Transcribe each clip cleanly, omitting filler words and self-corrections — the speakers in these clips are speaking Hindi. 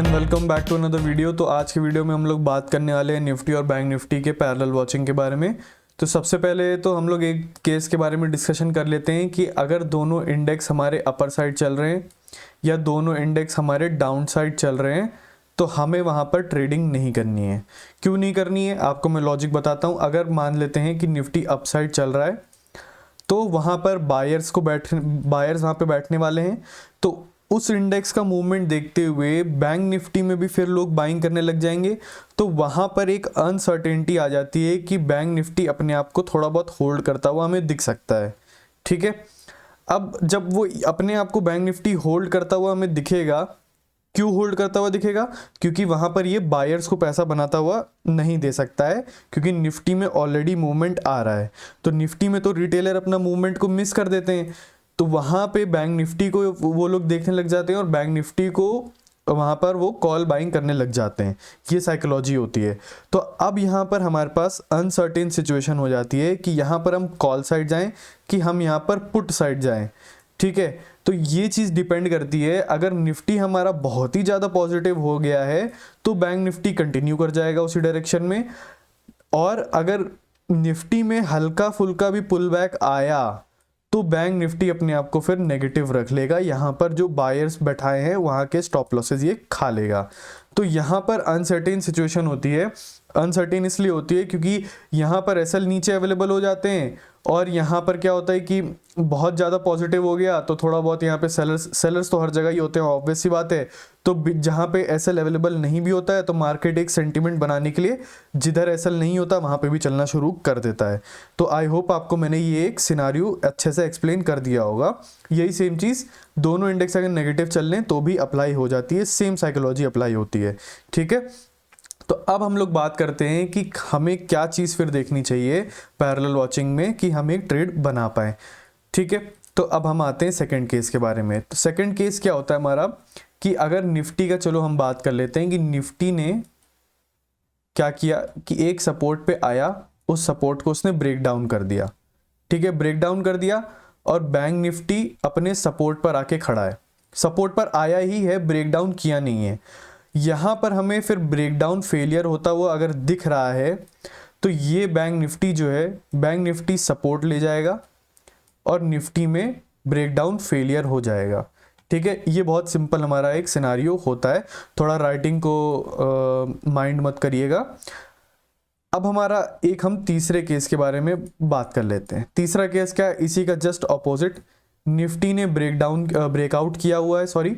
And welcome back to another video. तो आज की वीडियो में हम लोग बात करने वाले हैं निफ्टी और बैंक निफ्टी के पैरेलल वॉचिंग के बारे में। तो सबसे पहले तो हम लोग एक केस के बारे में डिस्कशन कर लेते हैं कि अगर दोनों इंडेक्स हमारे अपर साइड चल रहे हैं या दोनों इंडेक्स हमारे डाउन साइड चल रहे हैं तो हमें वहाँ पर ट्रेडिंग नहीं करनी है। क्यों नहीं करनी है आपको मैं लॉजिक बताता हूँ। अगर मान लेते हैं कि निफ्टी अप साइड चल रहा है तो वहाँ पर बायर्स वहाँ पे बैठने वाले हैं, तो उस इंडेक्स का मूवमेंट देखते हुए बैंक निफ्टी में भी फिर लोग बाइंग करने लग जाएंगे। तो वहाँ पर एक अनसर्टेनिटी आ जाती है कि बैंक निफ्टी अपने आप को थोड़ा बहुत होल्ड करता हुआ हमें दिख सकता है। ठीक है, अब जब वो अपने आप को बैंक निफ्टी होल्ड करता हुआ हमें दिखेगा, क्यों होल्ड करता हुआ दिखेगा? क्योंकि वहाँ पर ये बायर्स को पैसा बनाता हुआ नहीं दे सकता है, क्योंकि निफ्टी में ऑलरेडी मूवमेंट आ रहा है। तो निफ्टी में तो रिटेलर अपना मूवमेंट को मिस कर देते हैं, तो वहाँ पे बैंक निफ्टी को वो लोग देखने लग जाते हैं और बैंक निफ्टी को वहाँ पर वो कॉल बाइंग करने लग जाते हैं। ये साइकोलॉजी होती है। तो अब यहाँ पर हमारे पास अनसर्टेन सिचुएशन हो जाती है कि यहाँ पर हम कॉल साइड जाएं कि हम यहाँ पर पुट साइड जाएं। ठीक है, तो ये चीज़ डिपेंड करती है। अगर निफ्टी हमारा बहुत ही ज़्यादा पॉजिटिव हो गया है तो बैंक निफ्टी कंटिन्यू कर जाएगा उसी डायरेक्शन में, और अगर निफ्टी में हल्का फुल्का भी पुल बैक आया तो बैंक निफ्टी अपने आप को फिर नेगेटिव रख लेगा। यहाँ पर जो बायर्स बैठाए हैं वहाँ के स्टॉप लॉसेस ये खा लेगा। तो यहाँ पर अनसर्टेन सिचुएशन होती है। अनसर्टेन इसलिए होती है क्योंकि यहाँ पर एसएल नीचे अवेलेबल हो जाते हैं और यहाँ पर क्या होता है कि बहुत ज़्यादा पॉजिटिव हो गया तो थोड़ा बहुत यहाँ पे सेलर्स तो हर जगह ही होते हैं, ऑब्वियस सी बात है। तो जहाँ पे एसएल अवेलेबल नहीं भी होता है तो मार्केट एक सेंटिमेंट बनाने के लिए जिधर एसएल नहीं होता वहाँ पे भी चलना शुरू कर देता है। तो आई होप आपको मैंने ये एक सिनारियो अच्छे से एक्सप्लेन कर दिया होगा। यही सेम चीज़ दोनों इंडेक्स अगर नेगेटिव चल लें तो भी अप्लाई हो जाती है, सेम साइकोलॉजी अप्लाई होती है। ठीक है, तो अब हम लोग बात करते हैं कि हमें क्या चीज़ फिर देखनी चाहिए पैरेलल वॉचिंग में कि हम एक ट्रेड बना पाए। ठीक है, तो अब हम आते हैं सेकंड केस के बारे में। तो सेकंड केस क्या होता है हमारा कि अगर निफ्टी का, चलो हम बात कर लेते हैं कि निफ्टी ने क्या किया कि एक सपोर्ट पे आया, उस सपोर्ट को उसने ब्रेक डाउन कर दिया। ठीक है, ब्रेक डाउन कर दिया और बैंक निफ्टी अपने सपोर्ट पर आके खड़ा है। सपोर्ट पर आया ही है, ब्रेक डाउन किया नहीं है। यहाँ पर हमें फिर ब्रेकडाउन फेलियर होता हुआ अगर दिख रहा है तो ये बैंक निफ्टी जो है, बैंक निफ्टी सपोर्ट ले जाएगा और निफ्टी में ब्रेकडाउन फेलियर हो जाएगा। ठीक है, ये बहुत सिंपल हमारा एक सिनारियो होता है, थोड़ा राइटिंग को माइंड मत करिएगा। अब हमारा एक हम तीसरे केस के बारे में बात कर लेते हैं। तीसरा केस क्या है? इसी का जस्ट ऑपोजिट, निफ्टी ने ब्रेकआउट किया हुआ है, सॉरी,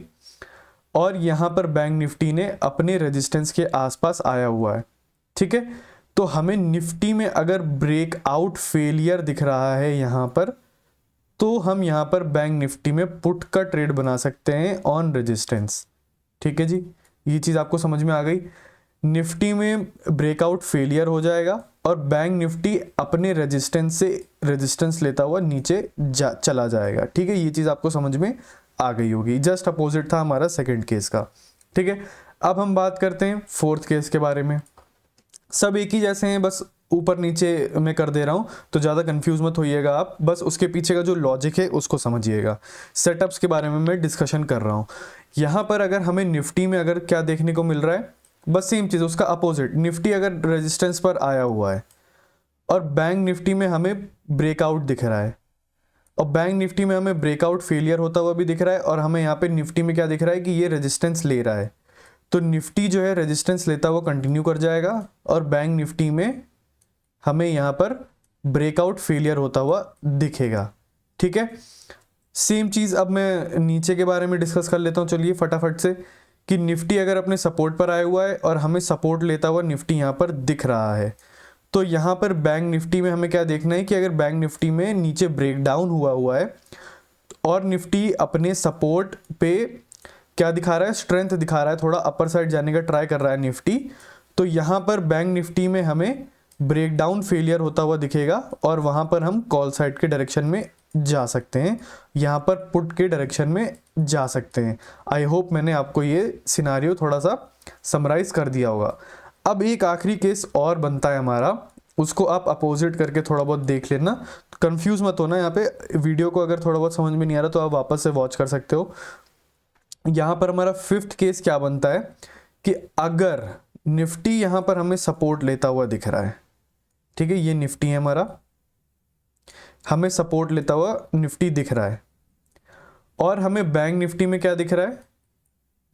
और यहाँ पर बैंक निफ्टी ने अपने रेजिस्टेंस के आसपास आया हुआ है। ठीक है, तो हमें निफ्टी में अगर ब्रेकआउट फेलियर दिख रहा है यहाँ पर, तो हम यहाँ पर बैंक निफ्टी में पुट का ट्रेड बना सकते हैं ऑन रेजिस्टेंस। ठीक है जी, ये चीज़ आपको समझ में आ गई। निफ्टी में ब्रेकआउट फेलियर हो जाएगा और बैंक निफ्टी अपने रेजिस्टेंस से रेजिस्टेंस लेता हुआ नीचे चला जाएगा। ठीक है, ये चीज़ आपको समझ में आ गई होगी। जस्ट अपोजिट था हमारा सेकंड केस का। ठीक है, अब हम बात करते हैं फोर्थ केस के बारे में। सब एक ही जैसे हैं, बस ऊपर नीचे मैं कर दे रहा हूं, तो ज़्यादा कंफ्यूज मत होइएगा आप, बस उसके पीछे का जो लॉजिक है उसको समझिएगा। सेटअप्स के बारे में मैं डिस्कशन कर रहा हूं। यहाँ पर अगर हमें निफ्टी में अगर क्या देखने को मिल रहा है, बस सेम चीज़, उसका अपोजिट। निफ्टी अगर रेजिस्टेंस पर आया हुआ है और बैंक निफ्टी में हमें ब्रेकआउट दिख रहा है, और बैंक निफ्टी में हमें ब्रेकआउट फेलियर होता हुआ भी दिख रहा है, और हमें यहाँ पे निफ्टी में क्या दिख रहा है कि ये रेजिस्टेंस ले रहा है, तो निफ्टी जो है रेजिस्टेंस लेता हुआ कंटिन्यू कर जाएगा और बैंक निफ्टी में हमें यहाँ पर ब्रेकआउट फेलियर होता हुआ दिखेगा। ठीक है, सेम चीज़ अब मैं नीचे के बारे में डिस्कस कर लेता हूँ, चलिए फटाफट से, कि निफ्टी अगर अपने सपोर्ट पर आया हुआ है और हमें सपोर्ट लेता हुआ निफ्टी यहाँ पर दिख रहा है, तो यहाँ पर बैंक निफ्टी में हमें क्या देखना है कि अगर बैंक निफ्टी में नीचे ब्रेकडाउन हुआ है और निफ्टी अपने सपोर्ट पे क्या दिखा रहा है, स्ट्रेंथ दिखा रहा है, थोड़ा अपर साइड जाने का ट्राई कर रहा है निफ्टी, तो यहाँ पर बैंक निफ्टी में हमें ब्रेकडाउन फेलियर होता हुआ दिखेगा और वहाँ पर हम कॉल साइड के डायरेक्शन में जा सकते हैं, यहाँ पर पुट के डायरेक्शन में जा सकते हैं। आई होप मैंने आपको ये सिनारियो थोड़ा सा समराइज कर दिया होगा। अब एक आखिरी केस और बनता है हमारा, उसको आप अपोजिट करके थोड़ा बहुत देख लेना, कंफ्यूज मत होना। यहाँ पे वीडियो को अगर थोड़ा बहुत समझ में नहीं आ रहा तो आप वापस से वॉच कर सकते हो। यहाँ पर हमारा फिफ्थ केस क्या बनता है कि अगर निफ्टी यहाँ पर हमें सपोर्ट लेता हुआ दिख रहा है, ठीक है, ये निफ्टी है हमारा, हमें सपोर्ट लेता हुआ निफ्टी दिख रहा है, और हमें बैंक निफ्टी में क्या दिख रहा है,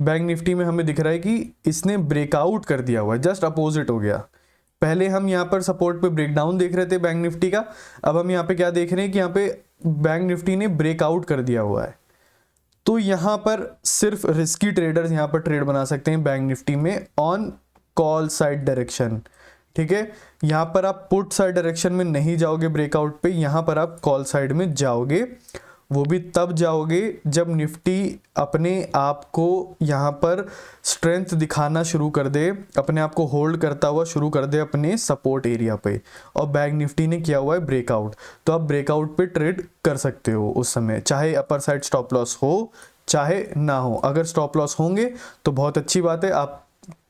बैंक निफ्टी में हमें दिख रहा है कि इसने ब्रेकआउट कर दिया हुआ है, जस्ट अपोजिट हो गया। पहले हम यहाँ पर सपोर्ट पे ब्रेकडाउन देख रहे थे बैंक निफ्टी का, अब हम यहाँ पे क्या देख रहे हैं कि यहाँ पे बैंक निफ्टी ने ब्रेकआउट कर दिया हुआ है। तो यहाँ पर सिर्फ रिस्की ट्रेडर्स यहाँ पर ट्रेड बना सकते हैं बैंक निफ्टी में ऑन कॉल साइड डायरेक्शन, ठीक है। यहाँ पर आप पुट साइड डायरेक्शन में नहीं जाओगे ब्रेकआउट पे, यहाँ पर आप कॉल साइड में जाओगे, वो भी तब जाओगे जब निफ्टी अपने आप को यहाँ पर स्ट्रेंथ दिखाना शुरू कर दे, अपने आप को होल्ड करता हुआ शुरू कर दे अपने सपोर्ट एरिया पे, और बैंक निफ्टी ने किया हुआ है ब्रेकआउट, तो आप ब्रेकआउट पे ट्रेड कर सकते हो उस समय, चाहे अपर साइड स्टॉप लॉस हो चाहे ना हो। अगर स्टॉप लॉस होंगे तो बहुत अच्छी बात है, आप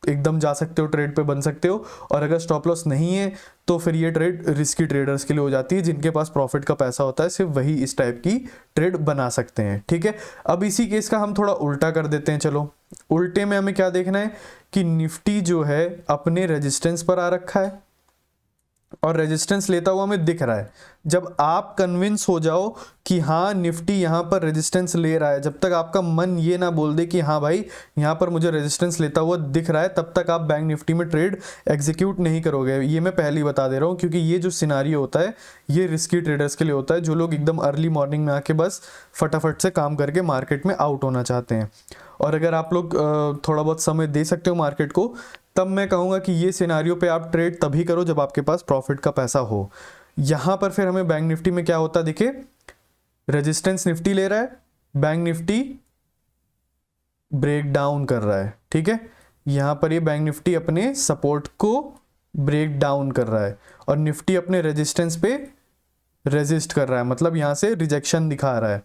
एकदम जा सकते हो, ट्रेड पे बन सकते हो, और अगर स्टॉप लॉस नहीं है तो फिर ये ट्रेड रिस्की ट्रेडर्स के लिए हो जाती है, जिनके पास प्रॉफिट का पैसा होता है, सिर्फ वही इस टाइप की ट्रेड बना सकते हैं, ठीक है। अब इसी केस का हम थोड़ा उल्टा कर देते हैं। चलो, उल्टे में हमें क्या देखना है कि निफ्टी जो है अपने रेजिस्टेंस पर आ रखा है और रेजिस्टेंस लेता हुआ हमें दिख रहा है। जब आप कन्विंस हो जाओ कि हाँ निफ्टी यहाँ पर रेजिस्टेंस ले रहा है, जब तक आपका मन ये ना बोल दे कि हाँ भाई यहाँ पर मुझे रेजिस्टेंस लेता हुआ दिख रहा है, तब तक आप बैंक निफ्टी में ट्रेड एग्जीक्यूट नहीं करोगे। ये मैं पहले ही बता दे रहा हूँ, क्योंकि ये जो सिनारियो होता है ये रिस्की ट्रेडर्स के लिए होता है, जो लोग एकदम अर्ली मॉर्निंग में आके बस फटाफट से काम करके मार्केट में आउट होना चाहते हैं। और अगर आप लोग थोड़ा बहुत समय दे सकते हो मार्केट को, तब मैं कहूँगा कि ये सिनारियो पे आप ट्रेड तभी करो जब आपके पास प्रॉफिट का पैसा हो। यहाँ पर फिर हमें बैंक निफ्टी में क्या होता दिखे, रेजिस्टेंस निफ्टी ले रहा है, बैंक निफ्टी ब्रेक डाउन कर रहा है, ठीक है। यहाँ पर ये बैंक निफ्टी अपने सपोर्ट को ब्रेक डाउन कर रहा है और निफ्टी अपने रेजिस्टेंस पे रेजिस्ट कर रहा है, मतलब यहाँ से रिजेक्शन दिखा रहा है।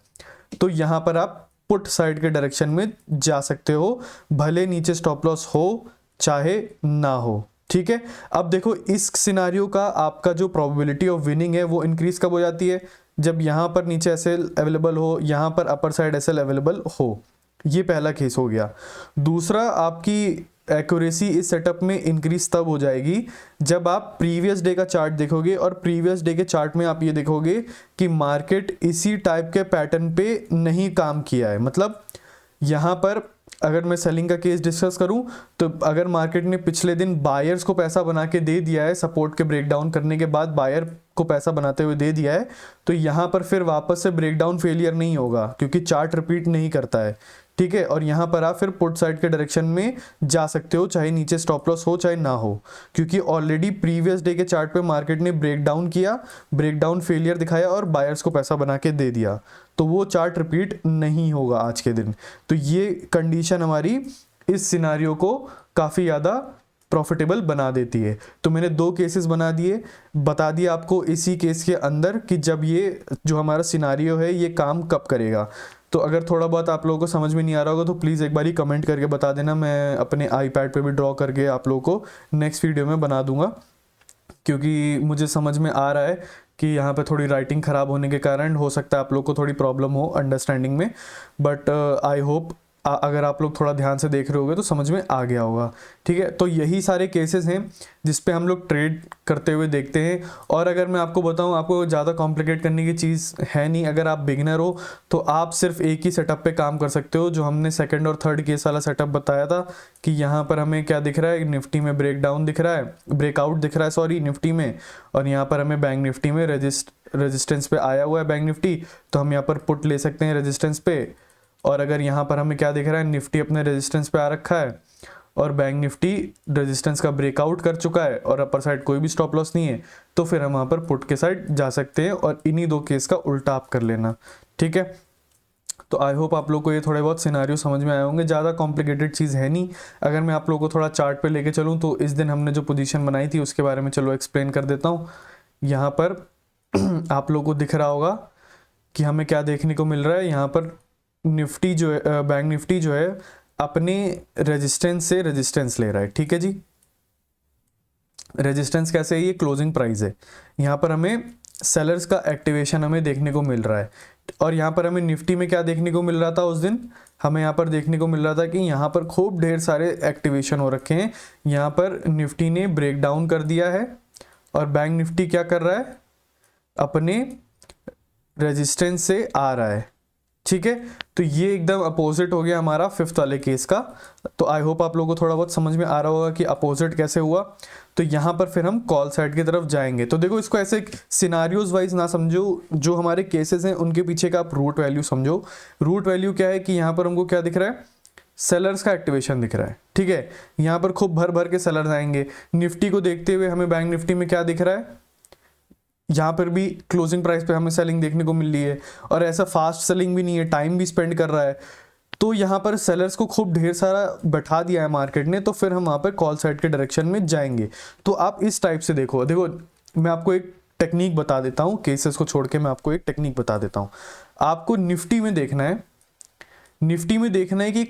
तो यहाँ पर आप पुट साइड के डायरेक्शन में जा सकते हो, भले नीचे स्टॉप लॉस हो चाहे ना हो, ठीक है। अब देखो इस सिनारियो का आपका जो प्रोबेबिलिटी ऑफ विनिंग है वो इंक्रीज कब हो जाती है, जब यहाँ पर नीचे एसएल अवेलेबल हो, यहाँ पर अपर साइड एसएल अवेलेबल हो। ये पहला केस हो गया। दूसरा, आपकी एक्यूरेसी इस सेटअप में इंक्रीज तब हो जाएगी जब आप प्रीवियस डे का चार्ट देखोगे, और प्रीवियस डे के चार्ट में आप ये देखोगे कि मार्केट इसी टाइप के पैटर्न पे नहीं काम किया है। मतलब यहाँ पर अगर मैं सेलिंग का केस डिस्कस करूं तो अगर मार्केट ने पिछले दिन बायर्स को पैसा बना के दे दिया है, सपोर्ट के ब्रेकडाउन करने के बाद बायर को पैसा बनाते हुए दे दिया है, तो यहाँ पर फिर वापस से ब्रेकडाउन फेलियर नहीं होगा, क्योंकि चार्ट रिपीट नहीं करता है, ठीक है। और यहाँ पर आप फिर पुट साइड के डायरेक्शन में जा सकते हो, चाहे नीचे स्टॉप लॉस हो चाहे ना हो, क्योंकि ऑलरेडी प्रीवियस डे के चार्ट पे मार्केट ने ब्रेकडाउन किया, ब्रेकडाउन फेलियर दिखाया और बायर्स को पैसा बना के दे दिया, तो वो चार्ट रिपीट नहीं होगा आज के दिन। तो ये कंडीशन हमारी इस सिनारियो को काफ़ी ज़्यादा प्रॉफिटेबल बना देती है। तो मैंने दो केसेस बता दिया आपको इसी केस के अंदर कि जब ये जो हमारा सिनारियो है ये काम कब करेगा। तो अगर थोड़ा बहुत आप लोगों को समझ में नहीं आ रहा होगा तो प्लीज़ एक बार ही कमेंट करके बता देना, मैं अपने आईपैड पे भी ड्रॉ करके आप लोगों को नेक्स्ट वीडियो में बना दूंगा, क्योंकि मुझे समझ में आ रहा है कि यहाँ पे थोड़ी राइटिंग ख़राब होने के कारण हो सकता है आप लोग को थोड़ी प्रॉब्लम हो अंडरस्टैंडिंग में, बट आई होप अगर आप लोग थोड़ा ध्यान से देख रहे होगे तो समझ में आ गया होगा, ठीक है। तो यही सारे केसेस हैं जिस पे हम लोग ट्रेड करते हुए देखते हैं। और अगर मैं आपको बताऊं, आपको ज़्यादा कॉम्प्लिकेट करने की चीज़ है नहीं। अगर आप बिगिनर हो तो आप सिर्फ एक ही सेटअप पे काम कर सकते हो, जो हमने सेकंड और थर्ड केस वाला सेटअप बताया था कि यहाँ पर हमें क्या दिख रहा है, निफ्टी में ब्रेकडाउन दिख रहा है, ब्रेकआउट दिख रहा है सॉरी निफ्टी में, और यहाँ पर हमें बैंक निफ्टी में रेजिस्टेंस पे आया हुआ है बैंक निफ्टी, तो हम यहाँ पर पुट ले सकते हैं रेजिस्टेंस पे। और अगर यहाँ पर हमें क्या दिख रहा है, निफ्टी अपने रेजिस्टेंस पे आ रखा है और बैंक निफ्टी रेजिस्टेंस का ब्रेकआउट कर चुका है और अपर साइड कोई भी स्टॉप लॉस नहीं है, तो फिर हम वहाँ पर पुट के साइड जा सकते हैं। और इन्हीं दो केस का उल्टा आप कर लेना, ठीक है। तो आई होप आप लोग को ये थोड़े बहुत सिनारियो समझ में आए होंगे, ज़्यादा कॉम्प्लिकेटेड चीज़ है नहीं। अगर मैं आप लोगों को थोड़ा चार्ट पे लेके चलूँ तो इस दिन हमने जो पोजीशन बनाई थी उसके बारे में चलो एक्सप्लेन कर देता हूँ। यहाँ पर आप लोगों को दिख रहा होगा कि हमें क्या देखने को मिल रहा है, यहाँ पर निफ्टी जो है, बैंक निफ्टी जो है अपने रेजिस्टेंस से रेजिस्टेंस ले रहा है, ठीक है जी। रेजिस्टेंस कैसे है, ये क्लोजिंग प्राइस है। यहाँ पर हमें सेलर्स का एक्टिवेशन हमें देखने को मिल रहा है और यहाँ पर हमें निफ्टी में क्या देखने को मिल रहा था उस दिन, हमें यहाँ पर देखने को मिल रहा था कि यहाँ पर खूब ढेर सारे एक्टिवेशन हो रखे हैं। यहाँ पर निफ्टी ने ब्रेक डाउन कर दिया है और बैंक निफ्टी क्या कर रहा है, अपने रेजिस्टेंस से आ रहा है। ठीक है, तो ये एकदम अपोजिट हो गया हमारा फिफ्थ वाले केस का। तो आई होप आप लोगों को थोड़ा बहुत समझ में आ रहा होगा कि अपोजिट कैसे हुआ। तो यहाँ पर फिर हम कॉल साइड की तरफ जाएंगे। तो देखो, इसको ऐसे सिनारियोज वाइज ना समझो, जो हमारे केसेस हैं उनके पीछे का आप रूट वैल्यू समझो। रूट वैल्यू क्या है कि यहाँ पर हमको क्या दिख रहा है, सेलर्स का एक्टिवेशन दिख रहा है। ठीक है, यहाँ पर खूब भर भर के सेलर्स आएंगे। निफ्टी को देखते हुए हमें बैंक निफ्टी में क्या दिख रहा है, यहाँ पर भी क्लोजिंग प्राइस पे हमें सेलिंग देखने को मिल रही है, और ऐसा फास्ट सेलिंग भी नहीं है, टाइम भी स्पेंड कर रहा है। तो यहाँ पर सेलर्स को खूब ढेर सारा बैठा दिया है मार्केट ने, तो फिर हम वहाँ पर कॉल साइड के डायरेक्शन में जाएंगे। तो आप इस टाइप से देखो मैं आपको एक टेक्निक बता देता हूँ, केसेस को छोड़ के मैं आपको एक टेक्निक बता देता हूँ। आपको निफ्टी में देखना है, निफ्टी में देखना है कि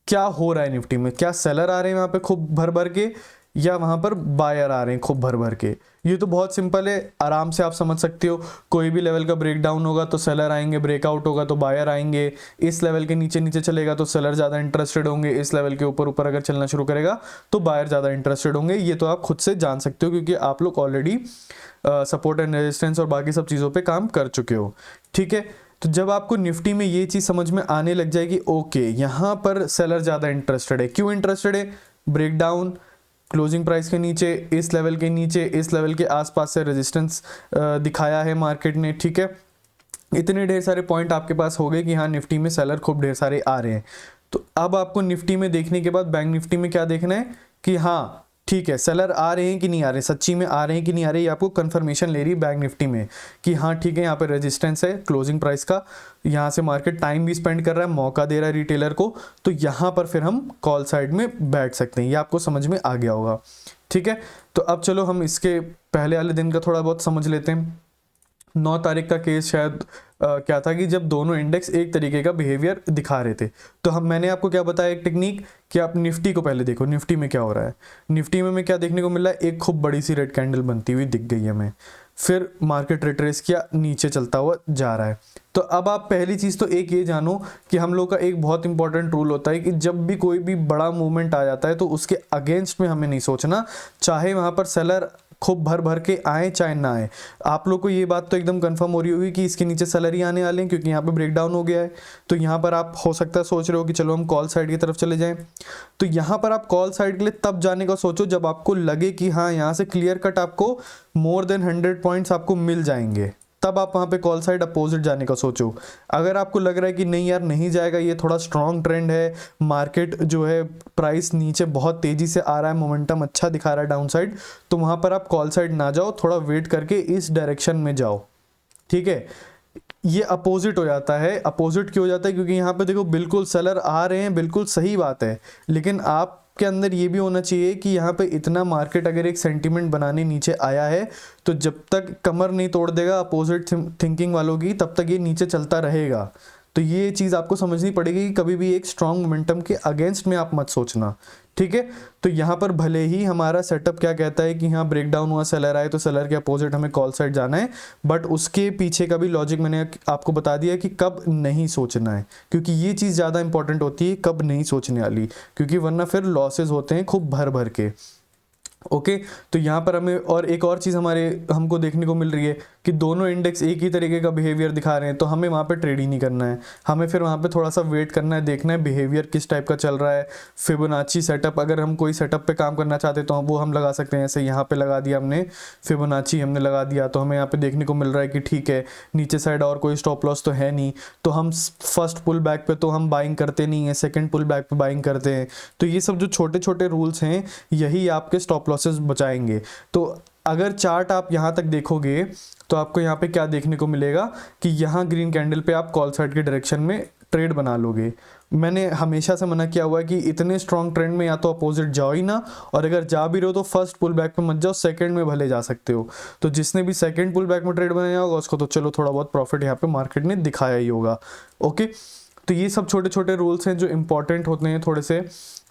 क्या हो रहा है निफ्टी में, क्या सेलर आ रहे हैं वहाँ पे खूब भर भर के, या वहाँ पर बायर आ रहे हैं खूब भर भर के। ये तो बहुत सिंपल है, आराम से आप समझ सकते हो। कोई भी लेवल का ब्रेकडाउन होगा तो सेलर आएंगे, ब्रेकआउट होगा तो बायर आएंगे। इस लेवल के नीचे नीचे चलेगा तो सेलर ज़्यादा इंटरेस्टेड होंगे, इस लेवल के ऊपर ऊपर अगर चलना शुरू करेगा तो बायर ज़्यादा इंटरेस्टेड होंगे। ये तो आप खुद से जान सकते हो, क्योंकि आप लोग ऑलरेडी सपोर्ट एंड रेजिस्टेंस और बाकी सब चीज़ों पर काम कर चुके हो। ठीक है, तो जब आपको निफ्टी में ये चीज़ समझ में आने लग जाएगी, ओके यहाँ पर सेलर ज़्यादा इंटरेस्टेड है। क्यों इंटरेस्टेड है, ब्रेकडाउन क्लोजिंग प्राइस के नीचे, इस लेवल के नीचे, इस लेवल के आसपास से रेजिस्टेंस दिखाया है मार्केट ने। ठीक है, इतने ढेर सारे पॉइंट आपके पास हो गए कि हाँ निफ्टी में सेलर खूब ढेर सारे आ रहे हैं। तो अब आपको निफ्टी में देखने के बाद बैंक निफ्टी में क्या देखना है कि हाँ ठीक है, सेलर आ रहे हैं कि नहीं आ रहे, सच्ची में आ रहे हैं कि नहीं आ रहे, ये आपको कंफर्मेशन ले रही है बैंक निफ्टी में कि हाँ ठीक है, यहाँ पे रेजिस्टेंस है क्लोजिंग प्राइस का, यहाँ से मार्केट टाइम भी स्पेंड कर रहा है, मौका दे रहा है रिटेलर को। तो यहाँ पर फिर हम कॉल साइड में बैठ सकते हैं। ये आपको समझ में आ गया होगा। ठीक है, तो अब चलो हम इसके पहले वाले दिन का थोड़ा बहुत समझ लेते हैं। 9 तारीख का केस शायद क्या था कि जब दोनों इंडेक्स एक तरीके का बिहेवियर दिखा रहे थे, तो मैंने आपको क्या बताया, एक टेक्निक कि आप निफ्टी को पहले देखो, निफ्टी में क्या हो रहा है। निफ्टी में क्या देखने को मिल रहा है, एक खूब बड़ी सी रेड कैंडल बनती हुई दिख गई हमें, फिर मार्केट रिट्रेस किया, नीचे चलता हुआ जा रहा है। तो अब आप पहली चीज़ तो एक ये जानो कि हम लोग का एक बहुत इंपॉर्टेंट रूल होता है कि जब भी कोई भी बड़ा मूवमेंट आ जाता है तो उसके अगेंस्ट में हमें नहीं सोचना, चाहे वहाँ पर सेलर खूब भर भर के आए चाहे ना आए। आप लोग को ये बात तो एकदम कंफर्म हो रही होगी कि इसके नीचे सेलर ही आने वाले हैं, क्योंकि यहाँ पे ब्रेकडाउन हो गया है। तो यहाँ पर आप हो सकता है सोच रहे हो कि चलो हम कॉल साइड की तरफ चले जाएं। तो यहाँ पर आप कॉल साइड के लिए तब जाने का सोचो जब आपको लगे कि हाँ यहाँ से क्लियर कट आपको मोर देन 100 पॉइंट्स आपको मिल जाएंगे, तब आप वहाँ पे कॉल साइड अपोजिट जाने का सोचो। अगर आपको लग रहा है कि नहीं यार नहीं जाएगा, ये थोड़ा स्ट्रॉन्ग ट्रेंड है, मार्केट जो है प्राइस नीचे बहुत तेज़ी से आ रहा है, मोमेंटम अच्छा दिखा रहा है डाउन साइड, तो वहाँ पर आप कॉल साइड ना जाओ, थोड़ा वेट करके इस डायरेक्शन में जाओ। ठीक है, ये अपोजिट हो जाता है। अपोजिट क्यों हो जाता है, क्योंकि यहाँ पे देखो बिल्कुल सेलर आ रहे हैं, बिल्कुल सही बात है, लेकिन आप के अंदर ये भी होना चाहिए कि यहाँ पे इतना मार्केट अगर एक सेंटीमेंट बनाने नीचे आया है तो जब तक कमर नहीं तोड़ देगा अपोजिट थिंकिंग वालों की, तब तक ये नीचे चलता रहेगा। तो ये चीज़ आपको समझनी पड़ेगी कि कभी भी एक स्ट्रॉन्ग मोमेंटम के अगेंस्ट में आप मत सोचना। ठीक है, तो यहाँ पर भले ही हमारा सेटअप क्या कहता है कि हाँ ब्रेकडाउन हुआ, सेलर आए, तो सेलर के अपोजिट हमें कॉल साइड जाना है, बट उसके पीछे का भी लॉजिक मैंने आपको बता दिया कि कब नहीं सोचना है, क्योंकि ये चीज़ ज़्यादा इंपॉर्टेंट होती है, कब नहीं सोचने वाली, क्योंकि वरना फिर लॉसेज होते हैं खूब भर भर के। ओके, तो यहाँ पर हमें और एक और चीज़ हमको देखने को मिल रही है कि दोनों इंडेक्स एक ही तरीके का बिहेवियर दिखा रहे हैं, तो हमें वहाँ पे ट्रेड ही नहीं करना है, हमें फिर वहाँ पे थोड़ा सा वेट करना है, देखना है बिहेवियर किस टाइप का चल रहा है। फिबोनाची सेटअप, अगर हम कोई सेटअप पे काम करना चाहते तो वो हम लगा सकते हैं। जैसे यहाँ पे लगा दिया हमने फिबोनाची, हमने लगा दिया, तो हमें यहाँ पे देखने को मिल रहा है कि ठीक है नीचे साइड और कोई स्टॉप लॉस तो है नहीं, तो हम फर्स्ट पुल बैक पे तो हम बाइंग करते नहीं है, सेकेंड पुल बैक पे बाइंग करते हैं। तो ये सब जो छोटे छोटे रूल्स हैं यही आपके स्टॉप लॉसेस बचाएंगे। तो अगर चार्ट आप यहाँ तक देखोगे तो आपको यहाँ पे क्या देखने को मिलेगा कि यहाँ ग्रीन कैंडल पे आप कॉल साइड के डायरेक्शन में ट्रेड बना लोगे। मैंने हमेशा से मना किया हुआ है कि इतने स्ट्रॉन्ग ट्रेंड में या तो अपोजिट जाओ ही ना, और अगर जा भी रहे हो तो फर्स्ट पुल बैक पे मत जाओ, सेकंड में भले जा सकते हो। तो जिसने भी सेकंड पुल बैक में ट्रेड बनाया होगा उसको तो चलो थोड़ा बहुत प्रॉफिट यहाँ पे मार्केट ने दिखाया ही होगा। ओके, तो ये सब छोटे छोटे रूल्स हैं जो इंपॉर्टेंट होते हैं थोड़े से,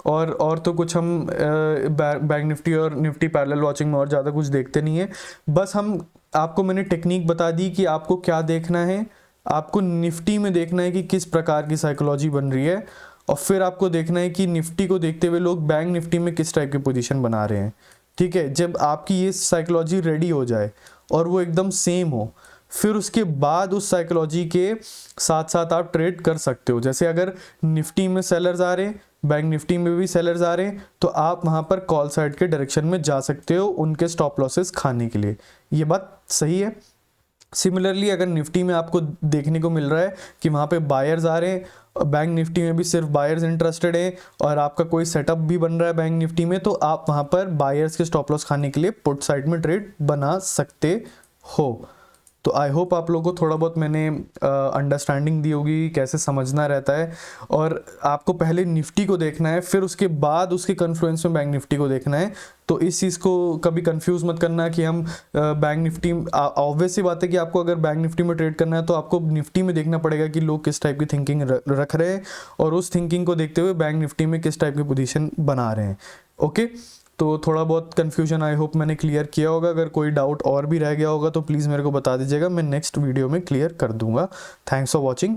और तो कुछ हम बैंक निफ्टी और निफ्टी पैरेलल वॉचिंग में और ज़्यादा कुछ देखते नहीं है। बस हम आपको मैंने टेक्निक बता दी कि आपको क्या देखना है, आपको निफ्टी में देखना है कि किस प्रकार की साइकोलॉजी बन रही है, और फिर आपको देखना है कि निफ्टी को देखते हुए लोग बैंक निफ्टी में किस टाइप की पोजीशन बना रहे हैं। ठीक है, जब आपकी ये साइकोलॉजी रेडी हो जाए और वो एकदम सेम हो, फिर उसके बाद उस साइकोलॉजी के साथ साथ आप ट्रेड कर सकते हो। जैसे अगर निफ्टी में सेलर्स आ रहे हैं, बैंक निफ्टी में भी सेलर्स आ रहे हैं, तो आप वहाँ पर कॉल साइड के डायरेक्शन में जा सकते हो उनके स्टॉप लॉसेस खाने के लिए। ये बात सही है। सिमिलरली अगर निफ्टी में आपको देखने को मिल रहा है कि वहाँ पे बायर्स आ रहे हैं, बैंक निफ्टी में भी सिर्फ बायर्स इंटरेस्टेड हैं, और आपका कोई सेटअप भी बन रहा है बैंक निफ्टी में, तो आप वहाँ पर बायर्स के स्टॉप लॉस खाने के लिए पुट साइड में ट्रेड बना सकते हो। तो आई होप आप लोगों को थोड़ा बहुत मैंने अंडरस्टैंडिंग दी होगी कैसे समझना रहता है, और आपको पहले निफ्टी को देखना है, फिर उसके बाद उसके कन्फ्लुएंस में बैंक निफ्टी को देखना है। तो इस चीज़ को कभी कंफ्यूज मत करना कि हम बैंक निफ्टी, ऑब्वियस सी बात है कि आपको अगर बैंक निफ्टी में ट्रेड करना है तो आपको निफ्टी में देखना पड़ेगा कि लोग किस टाइप की थिंकिंग रख रहे हैं, और उस थिंकिंग को देखते हुए बैंक निफ्टी में किस टाइप की पोजीशन बना रहे हैं। ओके, तो थोड़ा बहुत कन्फ्यूजन आई होप मैंने क्लियर किया होगा। अगर कोई डाउट और भी रह गया होगा तो प्लीज़ मेरे को बता दीजिएगा, मैं नेक्स्ट वीडियो में क्लियर कर दूंगा। Thanks for watching.